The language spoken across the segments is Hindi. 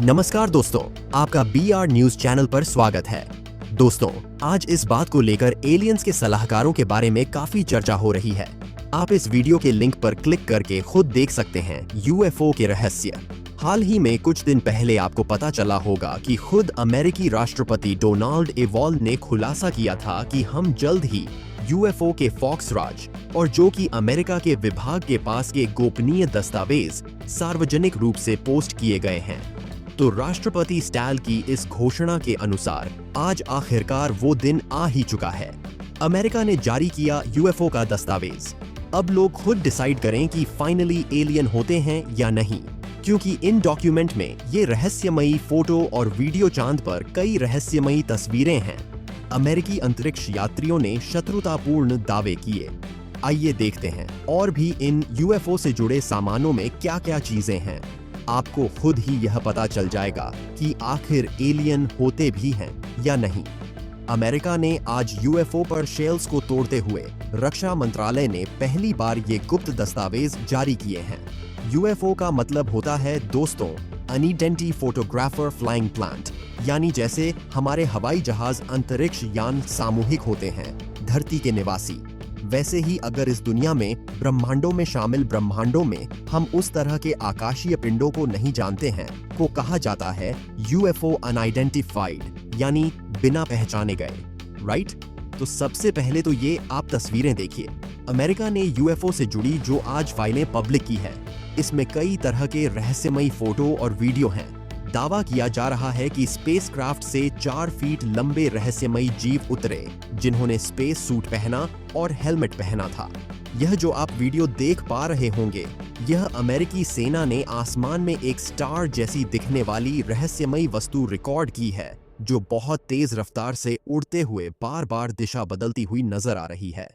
नमस्कार दोस्तों, आपका BR न्यूज चैनल पर स्वागत है। दोस्तों, आज इस बात को लेकर एलियंस के सलाहकारों के बारे में काफी चर्चा हो रही है। आप इस वीडियो के लिंक पर क्लिक करके खुद देख सकते हैं UFO के रहस्य। हाल ही में कुछ दिन पहले आपको पता चला होगा कि खुद अमेरिकी राष्ट्रपति डोनाल्ड एवॉल्ड ने खुलासा किया था कि हम जल्द ही UFO के फॉक्स राज और जो कि अमेरिका के विभाग के पास के गोपनीय दस्तावेज सार्वजनिक रूप से पोस्ट किए गए हैं। तो राष्ट्रपति स्टैल की इस घोषणा के अनुसार आज आखिरकार वो दिन आ ही चुका है। अमेरिका ने जारी किया UFO का दस्तावेज। अब लोग खुद डिसाइड करें कि फाइनली एलियन होते हैं या नहीं, क्योंकि इन डॉक्यूमेंट में ये रहस्यमयी फोटो और वीडियो चांद पर कई रहस्यमयी तस्वीरें हैं। अमेरिकी अंतरिक्ष यात्रियों ने शत्रुतापूर्ण दावे किए। आइए देखते हैं और भी इन UFO से जुड़े सामानों में क्या-क्या चीजें हैं। आपको खुद ही यह पता चल जाएगा कि आखिर एलियन होते भी हैं या नहीं। अमेरिका ने आज UFO पर शेल्स को तोड़ते हुए रक्षा मंत्रालय ने पहली बार ये गुप्त दस्तावेज जारी किए हैं। UFO का मतलब होता है दोस्तों अनइडेंटिटी फोटोग्राफर फ्लाइंग प्लांट, यानी जैसे हमारे हवाई जहाज अंतरिक्ष यान सामूहिक होते हैं धरती के निवासी, वैसे ही अगर इस दुनिया में ब्रह्मांडों में शामिल ब्रह्मांडों में हम उस तरह के आकाशीय पिंडों को नहीं जानते हैं को कहा जाता है UFO अनआइडेंटिफाइड, यानी बिना पहचाने गए। राइट? तो सबसे पहले तो ये आप तस्वीरें देखिए। अमेरिका ने UFO से जुड़ी जो आज फाइलें पब्लिक की है, इसमें कई तरह के रहस्यमयी फोटो और वीडियो हैं। दावा किया जा रहा है कि स्पेसक्राफ्ट से 4 फीट लंबे रहस्यमयी जीव उतरे, जिन्होंने स्पेस सूट पहना और हेलमेट पहना था। यह जो आप वीडियो देख पा रहे होंगे, यह अमेरिकी सेना ने आसमान में एक स्टार जैसी दिखने वाली रहस्यमयी वस्तु रिकॉर्ड की है, जो बहुत तेज रफ्तार से उड़ते हुए बार-बार दिशा बदलती हुई नजर आ रही है।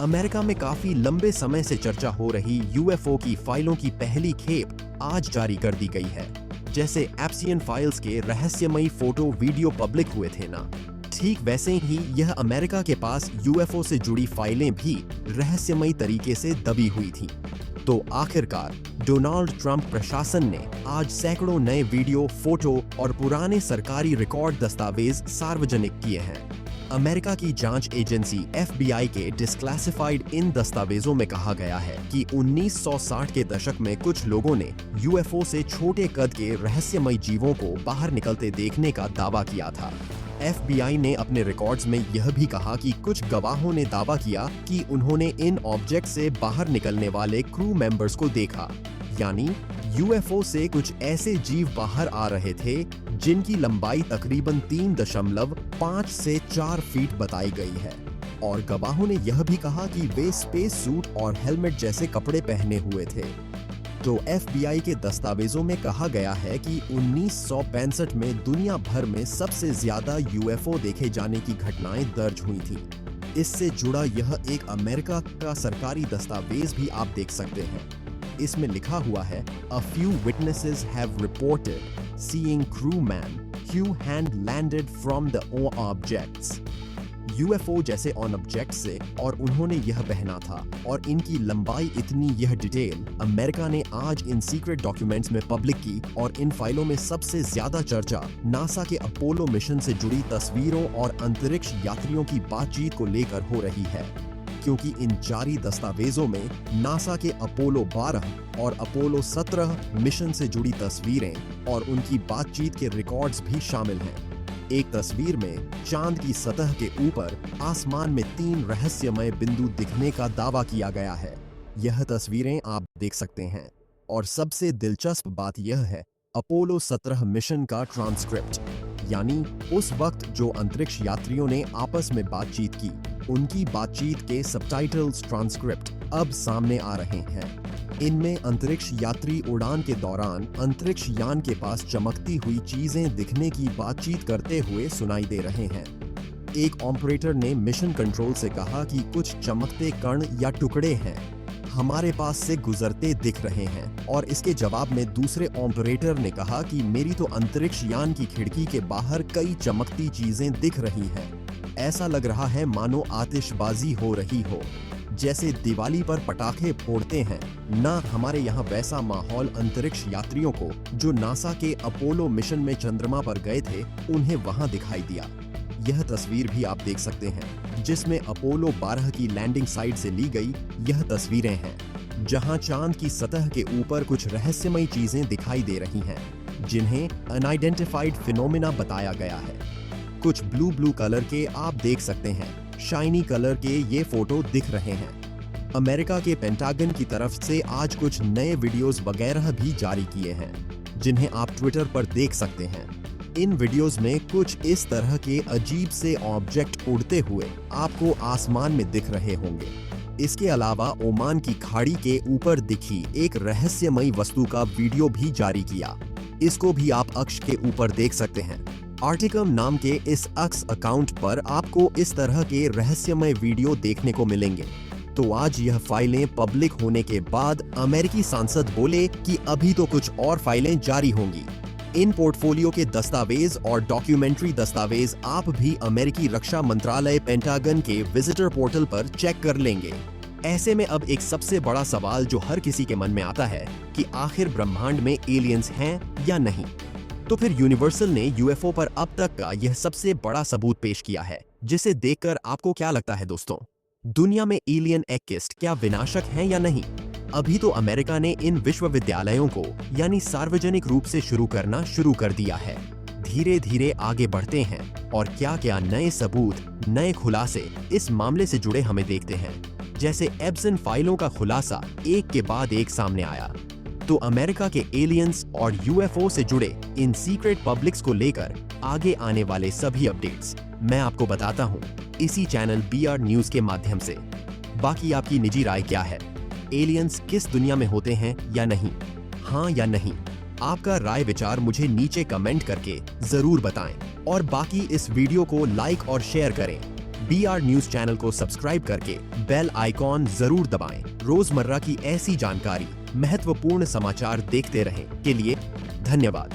अमेरिका में काफी लंबे समय से चर्चा हो रही UFO की फाइलों की पहली खेप आज जारी कर दी गई है। जैसे एप्सियन फाइल्स के रहस्यमयी फोटो वीडियो पब्लिक हुए थे ना, ठीक वैसे ही यह अमेरिका के पास UFO से जुड़ी फाइलें भी रहस्यमयी तरीके से दबी हुई थीं। तो आखिरकार डोनाल्ड ट्रंप प्रशासन ने आज सैकड़ों नए वीडियो, फोटो और पुराने सरकारी रिकॉर्ड दस्तावेज सार्वजनिक किए हैं। अमेरिका की जांच एजेंसी FBI के डिस्क्लासिफाइड इन दस्तावेजों में कहा गया है कि 1960 के दशक में कुछ लोगों ने UFO से छोटे कद के रहस्यमयी जीवों को बाहर निकलते देखने का दावा किया था। FBI ने अपने रिकॉर्ड्स में यह भी कहा कि कुछ गवाहों ने दावा किया कि उन्होंने इन ऑब्जेक्ट से बाहर निकलने वाले क्रू मेंबर्स को देखा, यानी UFO से कुछ ऐसे जीव बाहर आ रहे थे जिनकी लंबाई तकरीबन 3.5 से 4 फीट बताई गई है। और गवाहों ने यह भी कहा कि वे स्पेस सूट और हेलमेट जैसे कपड़े पहने हुए थे। तो FBI के दस्तावेजों में कहा गया है कि 1965 में दुनिया भर में सबसे ज्यादा UFO देखे जाने की घटनाएं दर्ज हुई थी। इससे जुड़ा यह एक अमेरिका का सरकारी दस्तावेज भी आप देख सकते हैं। इसमें लिखा हुआ है, A few witnesses have reported seeing crewmen who hand landed from the objects. UFO जैसे ऑन ऑब्जेक्ट से, और उन्होंने यह पहना था और इनकी लंबाई इतनी, यह डिटेल अमेरिका ने आज इन सीक्रेट डॉक्यूमेंट्स में पब्लिक की। और इन फाइलों में सबसे ज्यादा चर्चा नासा के अपोलो मिशन से जुड़ी तस्वीरों और अंतरिक्ष यात्रियों की बातचीत को लेकर हो रही है, क्योंकि इन जारी दस्तावेजों में नासा के अपोलो 12 और अपोलो 17 मिशन से जुड़ी तस्वीरें और उनकी बातचीत के रिकॉर्ड्स भी शामिल हैं। एक तस्वीर में चांद की सतह के ऊपर आसमान में 3 रहस्यमय बिंदु दिखने का दावा किया गया है। यह तस्वीरें आप देख सकते हैं। और सबसे दिलचस्प बात यह है, अपोलो 17 मिशन का ट्रांसक्रिप्ट, यानी उस वक्त जो अंतरिक्ष यात्रियों ने आपस में बातचीत की, उनकी बातचीत के सबटाइटल्स ट्रांसक्रिप्ट अब सामने आ रहे हैं। इनमें अंतरिक्ष यात्री उड़ान के दौरान अंतरिक्ष यान के पास चमकती हुई चीजें दिखने की बातचीत करते हुए सुनाई दे रहे हैं। एक ऑपरेटर ने मिशन कंट्रोल से कहा कि कुछ चमकते कण या टुकड़े हैं, हमारे पास से गुजरते दिख रहे हैं। और इसके जवाब में दूसरे ऑपरेटर ने कहा कि मेरी तो अंतरिक्ष यान की खिड़की के बाहर कई चमकती चीजें दिख रही हैं। ऐसा लग रहा है मानो आतिशबाजी हो रही हो। जैसे दिवाली पर पटाखे फोड़ते हैं, ना हमारे यहाँ वैसा माहौल अंतरिक्ष यात्रियों को जो नासा के अपोलो मिशन में चंद्रमा पर गए थे उन्हें वहां दिखाई दिया। यह तस्वीर भी आप देख सकते हैं जिसमें अपोलो 12 की लैंडिंग साइट से ली गई यह तस्वीरें हैं, जहां चांद की सतह के ऊपर कुछ रहस्यमयी चीजें दिखाई दे रही हैं, जिन्हें अनआइडेंटिफाइड फिनोमिना बताया गया है। कुछ ब्लू कलर के आप देख सकते हैं, शाइनी कलर के ये फोटो दिख रहे हैं। अमेरिका के पेंटागन की तरफ से आज कुछ नए वीडियोस वगैरह भी जारी किए हैं, जिन्हें आप ट्विटर पर देख सकते हैं। इन वीडियोस में कुछ इस तरह के अजीब से ऑब्जेक्ट उड़ते हुए आपको आसमान में दिख रहे होंगे। इसके अलावा ओमान की खाड़ी के ऊपर दिखी एक रहस्यमयी वस्तु का वीडियो भी जारी किया। इसको भी आप अक्ष के ऊपर देख सकते हैं। आर्टिकम नाम के इस एक्स अकाउंट पर आपको इस तरह के रहस्यमय वीडियो देखने को मिलेंगे। तो आज यह फाइलें पब्लिक होने के बाद अमेरिकी सांसद बोले कि अभी तो कुछ और फाइलें जारी होंगी। इन पोर्टफोलियो के दस्तावेज और डॉक्यूमेंट्री दस्तावेज आप भी अमेरिकी रक्षा मंत्रालय पेंटागन के विजिटर पोर्टल पर चेक कर लेंगे। ऐसे में अब एक सबसे बड़ा सवाल जो हर किसी के मन में आता है कि आखिर ब्रह्मांड में एलियंस हैं या नहीं। तो फिर यूनिवर्सल ने यूएफओ पर अब तक का यह सबसे बड़ा सबूत पेश किया है, जिसे देखकर आपको क्या लगता है दोस्तों? दुनिया में एलियन एक्टिस्ट क्या विनाशक हैं या नहीं? अभी तो अमेरिका ने इन विश्वविद्यालयों को यानी सार्वजनिक रूप से शुरू करना शुरू कर दिया है। धीरे धीरे आगे बढ़ते हैं और क्या क्या नए सबूत, नए खुलासे इस मामले से जुड़े हमें देखते हैं। जैसे एब्सन फाइलों का खुलासा एक के बाद एक सामने आया, तो अमेरिका के एलियंस और यूएफओ से जुड़े इन सीक्रेट पब्लिक्स को लेकर आगे आने वाले सभी अपडेट्स मैं आपको बताता हूं इसी चैनल BR न्यूज के माध्यम से। बाकी आपकी निजी राय क्या है? एलियंस किस दुनिया में होते हैं या नहीं? हाँ या नहीं? आपका राय विचार मुझे नीचे कमेंट करके जरूर बताएं और बाकी इस वीडियो को लाइक और शेयर करें। BR न्यूज चैनल को सब्सक्राइब करके बेल आइकॉन जरूर दबाएं। रोजमर्रा की ऐसी जानकारी, महत्वपूर्ण समाचार देखते रहें के लिए धन्यवाद।